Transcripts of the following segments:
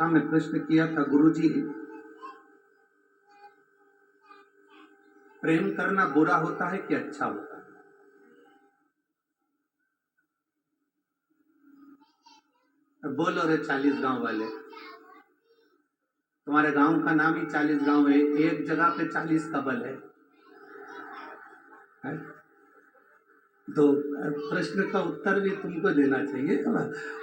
कक्षा में प्रश्न किया था, गुरुजी प्रेम करना बुरा होता है कि अच्छा होता है? बोलो रे 40 गांव वाले, तुम्हारे गांव का नाम ही 40 गांव है, एक जगह पे 40 का बल है? तो प्रश्न का उत्तर भी तुमको देना चाहिए।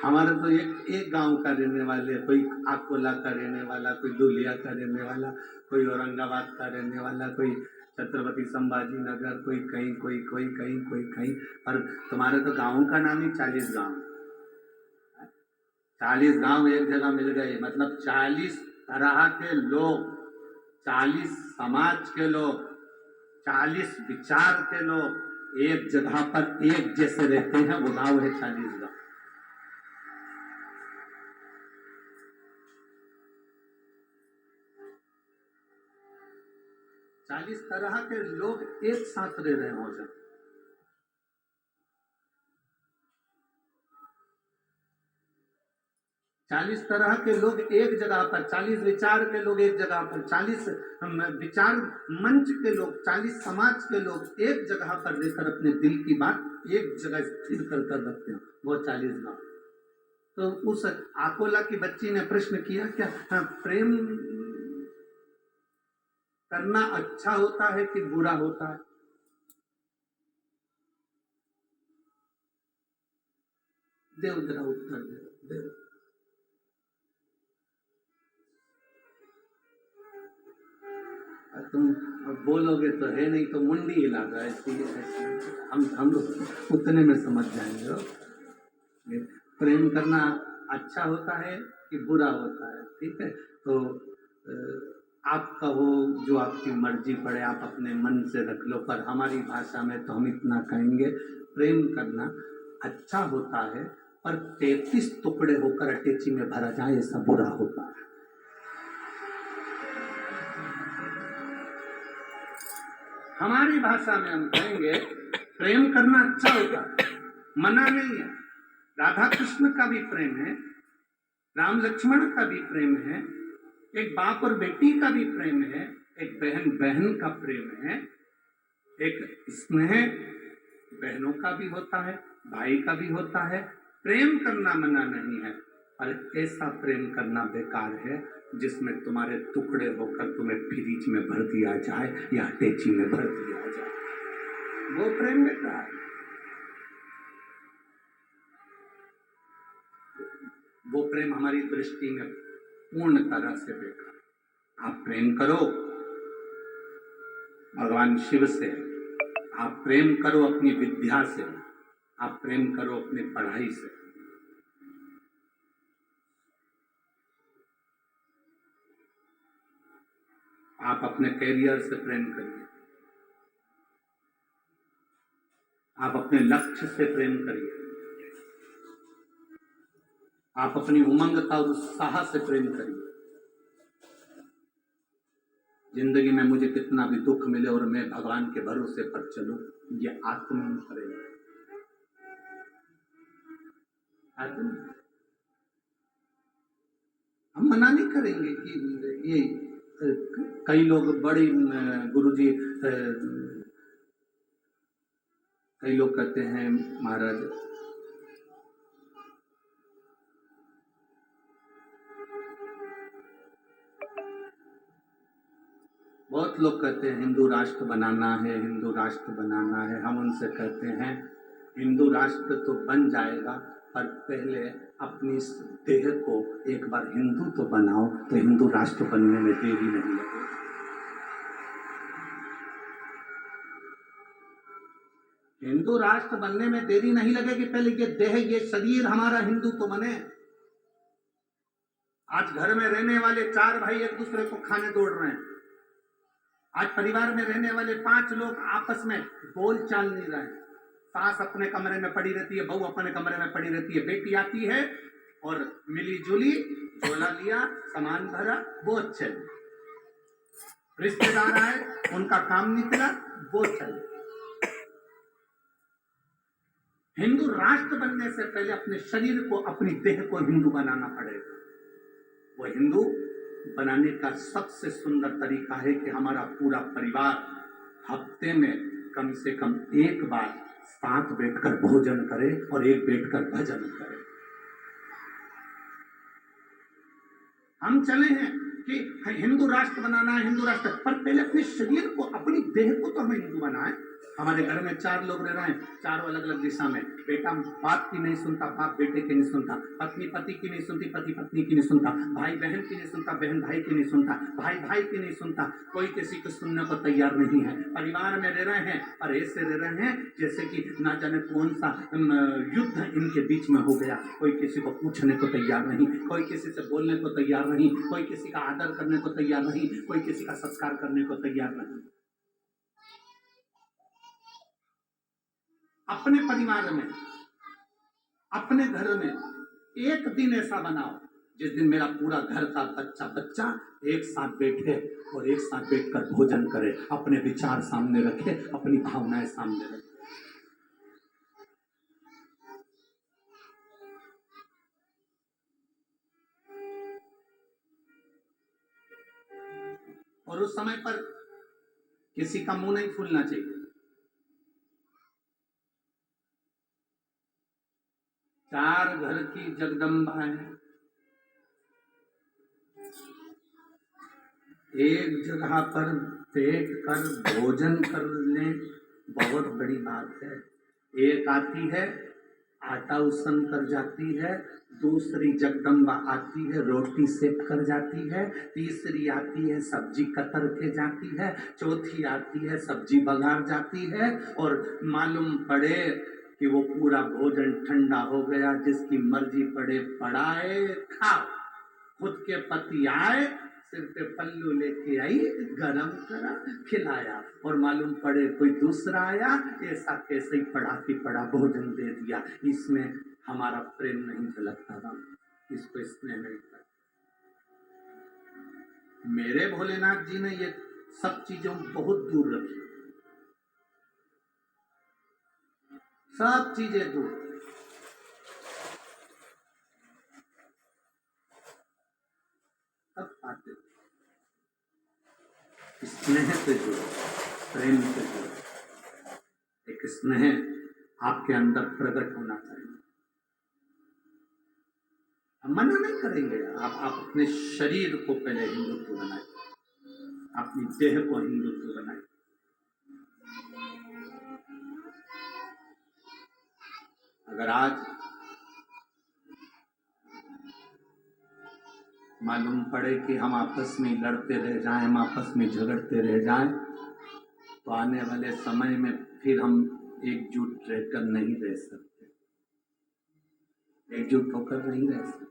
हमारे तो एक गांव का रहने वाले, कोई अकोला का रहने वाला, कोई दुलिया का रहने वाला, कोई औरंगाबाद का रहने वाला, कोई छत्रपति संभाजी नगर, कोई कहीं, कोई कहीं, कोई कहीं। और तुम्हारे तो गांव का नाम ही 40 गांव। 40 गांव एक जगह मिल गए, मतलब 40 तरह के लोग, 40 समाज के लोग, 40 विचार के लोग एक जगह पर एक जैसे रहते हैं, वो गांव है 40 गांव। चालीस तरह के लोग एक साथ रह रहे हो जाए। 40 तरह के लोग एक जगह पर, 40 विचार के लोग एक जगह पर, 40 विचार मंच के लोग, 40 समाज के लोग एक जगह पर रहकर अपने दिल की बात एक जगह स्थिर कर रखते हैं, वो 40 गांव। तो उस अकोला की बच्ची ने प्रश्न किया, क्या प्रेम करना अच्छा होता है कि बुरा होता है? देव जरा उत्तर दे। तुम बोलोगे तो है, नहीं तो मुंडी हिला दो, ऐसी हम लोग उतने में समझ जाएंगे। प्रेम करना अच्छा होता है कि बुरा होता है? ठीक है, तो आप कहो जो आपकी मर्जी पड़े, आप अपने मन से रख लो, पर हमारी भाषा में तो हम इतना कहेंगे, प्रेम करना अच्छा होता है, पर 33 टुकड़े होकर अटैची में भरा जाए ऐसा बुरा होता है। हमारी भाषा में हम कहेंगे प्रेम करना अच्छा होता है, मना नहीं है। राधा कृष्ण का भी प्रेम है, राम लक्ष्मण का भी प्रेम है, एक बाप और बेटी का भी प्रेम है, एक बहन बहन का प्रेम है, एक स्नेह बहनों का भी होता है, भाई का भी होता है। प्रेम करना मना नहीं है, और ऐसा प्रेम करना बेकार है जिसमें तुम्हारे टुकड़े होकर तुम्हें फ्रिज में भर दिया जाए या टेची में भर दिया जाए, वो प्रेम बेकार है। वो प्रेम हमारी दृष्टि में पूर्ण तरह से बेकार। आप प्रेम करो भगवान शिव से, आप प्रेम करो अपनी विद्या से, आप प्रेम करो अपनी पढ़ाई से, आप अपने कैरियर से प्रेम करिए, आप अपने लक्ष्य से प्रेम करिए, आप अपनी उमंगता और उत्साह से प्रेम करिए। जिंदगी में मुझे कितना भी दुख मिले और मैं भगवान के भरोसे पर चलूं, ये आत्म प्रेम। हम मना नहीं करेंगे कि ये कई लोग बड़ी गुरुजी, कई लोग कहते हैं महाराज बहुत लोग कहते हैं हिंदू राष्ट्र बनाना है, हिंदू राष्ट्र बनाना है। हम उनसे कहते हैं हिंदू राष्ट्र तो बन जाएगा, पर पहले अपनी देह को एक बार हिंदू तो बनाओ, तो हिंदू राष्ट्र बनने में देरी नहीं लगेगी। हिंदू राष्ट्र बनने में देरी नहीं लगेगी, पहले ये देह, ये शरीर हमारा हिंदू तो बने। आज घर में रहने वाले 4 भाई एक दूसरे को खाने दौड़ रहे हैं। आज परिवार में रहने वाले 5 लोग आपस में बोल चाल नहीं रहे। सास अपने कमरे में पड़ी रहती है, बहू अपने कमरे में पड़ी रहती है, बेटी आती है और मिली जुली झोला लिया, सामान भरा, वो अच्छे। रिश्तेदार आए, उनका काम निकला, वो चले। हिंदू राष्ट्र बनने से पहले अपने शरीर को, अपनी देह को हिंदू बनाना पड़ेगा। वो हिंदू बनाने का सबसे सुंदर तरीका है कि हमारा पूरा परिवार हफ्ते में कम से कम एक बार साथ बैठकर भोजन करे और एक बैठकर भजन करे। हम चले हैं कि हिंदू राष्ट्र बनाना है, हिंदू राष्ट्र, पर पहले अपने शरीर को, अपनी देह को तो हमें हिंदू बनाए। हमारे घर में 4 लोग रह रहे हैं, चारों अलग अलग दिशा में। बेटा बाप की नहीं सुनता, बाप बेटे की नहीं सुनता, पत्नी पति की नहीं सुनती, पति पत्नी की नहीं सुनता, भाई बहन की नहीं सुनता, बहन भाई की नहीं सुनता, भाई भाई की नहीं सुनता, कोई किसी को सुनने को तैयार नहीं है। परिवार में रह रहे हैं और ऐसे रह रहे हैं जैसे कि ना जाने कौन सा युद्ध इनके बीच में हो गया। कोई किसी को पूछने को तैयार नहीं, कोई किसी से बोलने को तैयार नहीं, कोई किसी का आदर करने को तैयार नहीं, कोई किसी का सत्कार करने को तैयार नहीं। अपने परिवार में, अपने घर में एक दिन ऐसा बनाओ जिस दिन मेरा पूरा घर का बच्चा एक साथ बैठे और एक साथ बैठकर भोजन करे, अपने विचार सामने रखे, अपनी भावनाएं सामने रखे। और उस समय पर किसी का मुंह नहीं फूलना चाहिए। 4 घर की जगदम्बा है, एक जगह पर बैठ कर भोजन कर लें, बहुत बड़ी बात है। एक आती है आटा उसन कर जाती है, दूसरी जगदम्बा आती है रोटी सेक कर जाती है, तीसरी आती है सब्जी कतर के जाती है, चौथी आती है सब्जी बघार जाती है। और मालूम पड़े कि वो पूरा भोजन ठंडा हो गया, जिसकी मर्जी पड़े पड़ाए खाओ, खुद के पति आए सिर पे पल्लू लेके आई, गरम करा खिलाया, और मालूम पड़े कोई दूसरा आया ऐसा कैसे ही पड़ा कि पड़ा भोजन दे दिया। इसमें हमारा प्रेम नहीं झलकता था, इसको स्नेह नहीं था। मेरे भोलेनाथ जी ने ये सब चीजों बहुत दूर रखी, सब चीजें दूर। तब आते स्नेह से जुड़ो, प्रेम से जुड़ो। एक स्नेह आपके अंदर प्रकट होना चाहिए। हम मना नहीं करेंगे, आप अपने शरीर को पहले हिंदुत्व बनाए, अपनी देह को हिंदुत्व बनाए। अगर आज मालूम पड़े कि हम आपस में लड़ते रह जाएं, हम आपस में झगड़ते रह जाएं, तो आने वाले समय में फिर हम एकजुट रहकर नहीं रह सकते, एकजुट होकर नहीं रह सकते।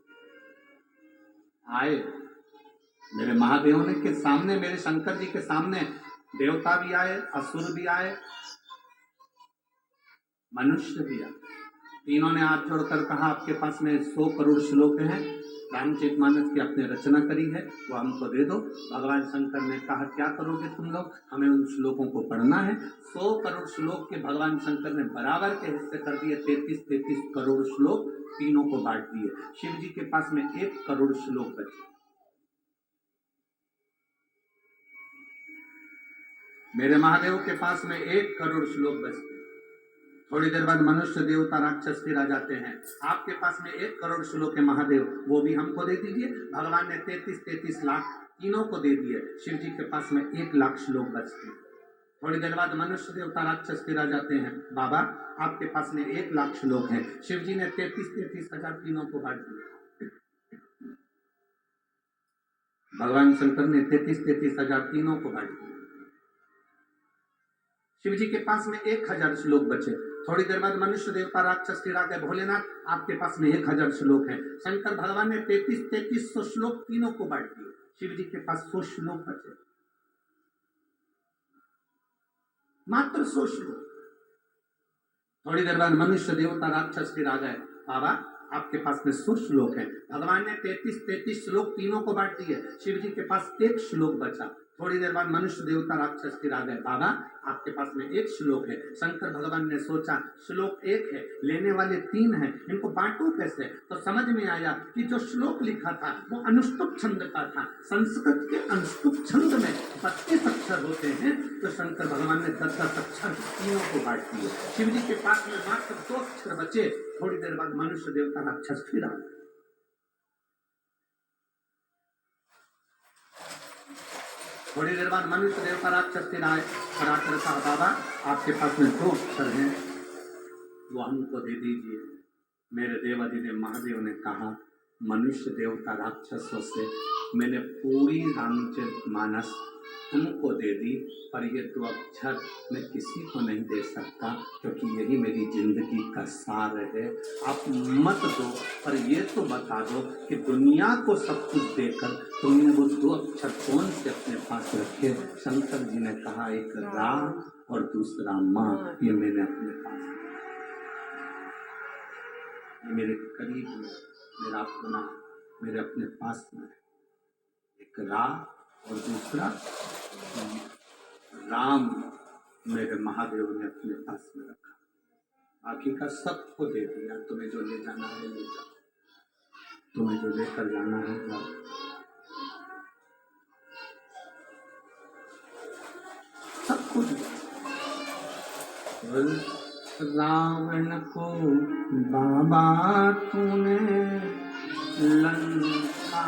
आए मेरे महादेव के सामने, मेरे शंकर जी के सामने देवता भी आए, असुर भी आए, मनुष्य भी आए। तीनों ने हाथ जोड़कर कहा आपके पास में 100 करोड़ श्लोक हैं, रामचरितमानस की आपने रचना करी है, वो हमको दे दो। भगवान शंकर ने कहा क्या करोगे तुम लोग, हमें उन श्लोकों को पढ़ना है। 100 करोड़ श्लोक के भगवान शंकर ने बराबर के हिस्से कर दिए, 33 करोड़ श्लोक तीनों को बांट दिए। शिव जी के पास में 1 करोड़ श्लोक बचे। मेरे महादेव के पास में 1 करोड़ श्लोक बचते। थोड़ी देर बाद मनुष्य देवता राक्षस फिर आ जाते हैं। आपके पास में 1 करोड़ श्लोक है महादेव, वो भी हमको दे दीजिए। भगवान ने 33 लाख तीनों को दे दिए। शिव जी के पास में 1 लाख श्लोक बचते। थोड़ी देर बाद मनुष्य देवता राक्षस फिर आ जाते हैं। बाबा आपके पास में 1 लाख श्लोक है। शिव जी ने 33 हजार तीनों को बांट दिए। भगवान शंकर ने 33 हजार तीनों को बांट दिया। शिव जी के पास में 1000 श्लोक बचे। थोड़ी देर बाद मनुष्य देवता राक्षस फिर आ गए। भोलेनाथ आपके पास में 1000 श्लोक है। शंकर भगवान ने 3300 श्लोक तीनों को बांट दिए। शिव जी के पास 100 श्लोक बचे, मात्र 100 श्लोक। थोड़ी देर बाद मनुष्य देवता राक्षस फिर आ गए। बाबा आपके पास में सुर श्लोक है। भगवान ने 33 श्लोक तीनों को बांट दिए। शिव जी के पास एक श्लोक बचा। थोड़ी देर बाद मनुष्य देवता राक्षस फिर आ गए, बाबा आपके पास में एक श्लोक है। शंकर भगवान ने सोचा श्लोक एक है, लेने वाले 3 हैं, इनको बांटो कैसे? तो समझ में आया कि जो श्लोक लिखा था वो अनुष्टुप छंद का था। संस्कृत के अनुष्टुप छंद में 32 अक्षर होते हैं, तो शंकर भगवान ने 10 अक्षर तीनों को बांट दिए। शिव जी के पास में मात्र 2 अक्षर बचे। थोड़ी देर बाद मनुष्य देवता राक्षस फिर आ गए। थोड़ी देर बाद मनुष्य देवता राक्षस फिर आए और आकर कहा, बाबा आपके पास में 2 अक्षर हैं, वो हमको दे दीजिए। मेरे देवाधिदेव महादेव ने कहा, मनुष्य देवता राक्षसों से मैंने पूरी रामचरितमानस तुमको दे दी, पर ये 2 अक्षर मैं किसी को नहीं दे सकता, क्योंकि यही मेरी जिंदगी का सार है। आप मत दो, पर ये तो बता दो कि दुनिया को सब कुछ देकर तुमने वो 2 अक्षर कौन से अपने पास रखे? शंकर जी ने कहा, एक रा और दूसरा माँ, ये मैंने अपने पास, ये मेरे करीब में, मेरा अपना, मेरे अपने पास में। एक रा और दूसरा राम मेरे महादेव ने अपने पास में रखा। बाकी का सबको दे दिया। तुम्हें जो ले जाना है ले जाओ, तुम्हें जो लेकर जाना है जाओ। सबको दिया। रावण को बाबा तूने लंका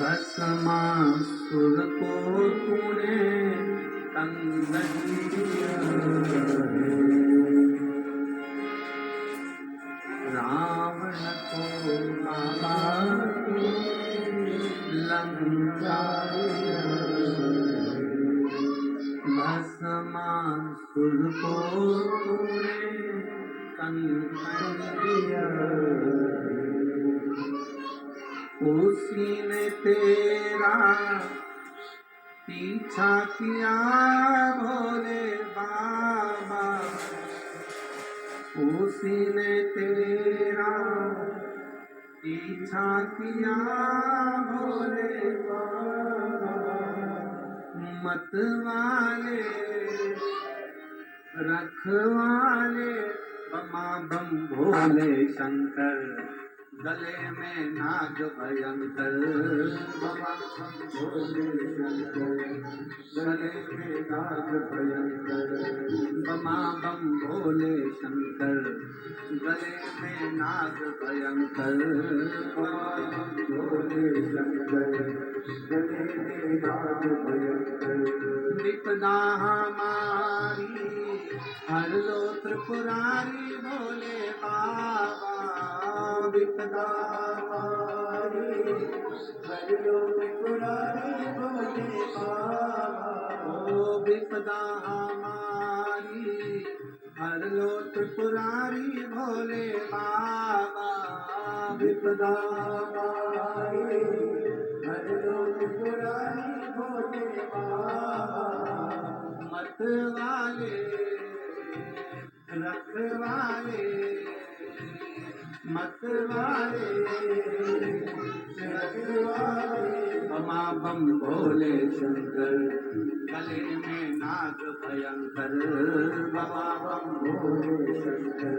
भस्मासुर को तूने तंग दिया। रावण को बाबा लंका भस्मासुर को तूने तंग दिया। उसी ने तेरा पीछा किया भोले बाबा, उसी ने तेरा पीछा किया भोले बाबा। मत वाले रखवाले बमा बम भोले शंकर, गले में नाग भयंकर। बमा बम भोले शंकर, गले में नाग भयंकर। बमा बम भोले शंकर, गले में नाग भयंकर। बमा बम भोले शंकर, गले में नाग भयंकर। विपदा हमारी हर लो त्रिपुरारी भोले बाबा। विपदा हमारी हर लो त्रिपुरारी भोले बाबा। ओ विपदा हमारी हर लो त्रिपुरारी भोले बाबा। विपदा हमारी हर लो त्रिपुरारी भोले बाबा। मत वाले रखवाले, मत वाले रखवाले। बमा बम भोले शंकर, गले में नाग भयंकर। बमा बम भोले शंकर,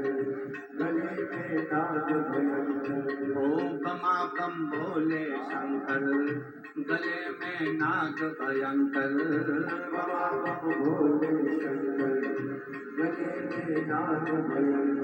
गले में नाग भयंकर। ओ बमा बम भोले शंकर, गले में नाग भयंकर। बमा बम भोले शंकर, गले में नाग भयंकर।